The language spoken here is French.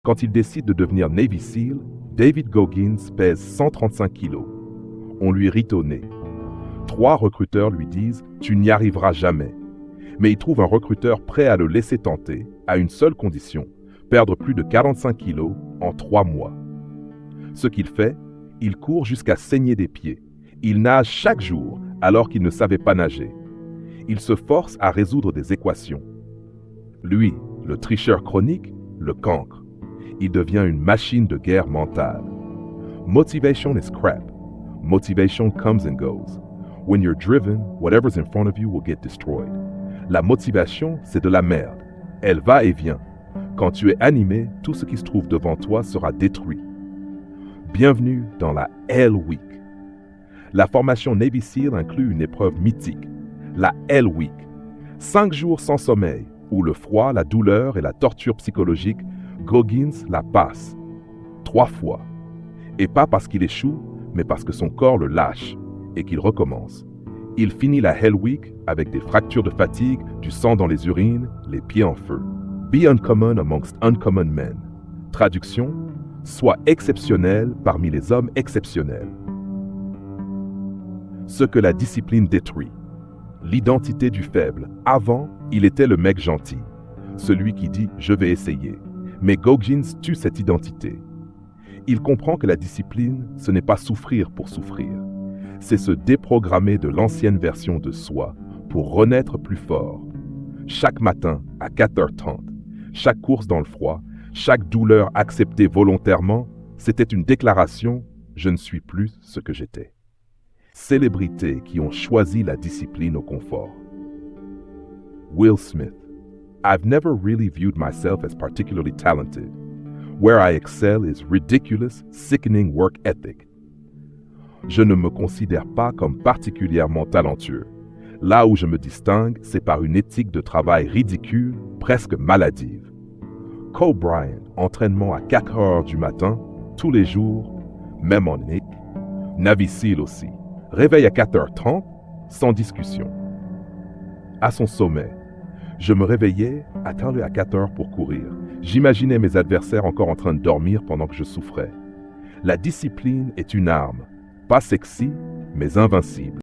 Quand il décide de devenir Navy SEAL, David Goggins pèse 135 kilos. On lui rit au nez. 3 recruteurs lui disent « Tu n'y arriveras jamais ». Mais il trouve un recruteur prêt à le laisser tenter, à une seule condition, perdre plus de 45 kilos en 3 mois. Ce qu'il fait, il court jusqu'à saigner des pieds. Il nage chaque jour alors qu'il ne savait pas nager. Il se force à résoudre des équations. Lui, le tricheur chronique, le cancre. Il devient une machine de guerre mentale. Motivation is crap. Motivation comes and goes. When you're driven, whatever's in front of you will get destroyed. La motivation, c'est de la merde. Elle va et vient. Quand tu es animé, tout ce qui se trouve devant toi sera détruit. Bienvenue dans la Hell Week. La formation Navy SEAL inclut une épreuve mythique, la Hell Week. 5 jours sans sommeil, où le froid, la douleur et la torture psychologique, Goggins la passe. 3 fois. Et pas parce qu'il échoue, mais parce que son corps le lâche et qu'il recommence. Il finit la Hell Week avec des fractures de fatigue, du sang dans les urines, les pieds en feu. Be uncommon amongst uncommon men. Traduction, sois exceptionnel parmi les hommes exceptionnels. Ce que la discipline détruit. L'identité du faible. Avant, il était le mec gentil. Celui qui dit « je vais essayer ». Mais Goggins tue cette identité. Il comprend que la discipline, ce n'est pas souffrir pour souffrir. C'est se déprogrammer de l'ancienne version de soi pour renaître plus fort. Chaque matin, à 4h30, chaque course dans le froid, chaque douleur acceptée volontairement, c'était une déclaration « je ne suis plus ce que j'étais ». Célébrités qui ont choisi la discipline au confort. Will Smith. I've never really viewed myself as particularly talented. Where I excel is ridiculous, sickening work ethic. Je ne me considère pas comme particulièrement talentueux. Là où je me distingue, c'est par une éthique de travail ridicule, presque maladive. Kobe Bryant, entraînement à 4 heures du matin, tous les jours, même en Nick. Navy SEAL aussi. Réveil à 4h30, sans discussion. À son sommet, je me réveillais, attends-le à 4 heures pour courir. J'imaginais mes adversaires encore en train de dormir pendant que je souffrais. La discipline est une arme, pas sexy, mais invincible.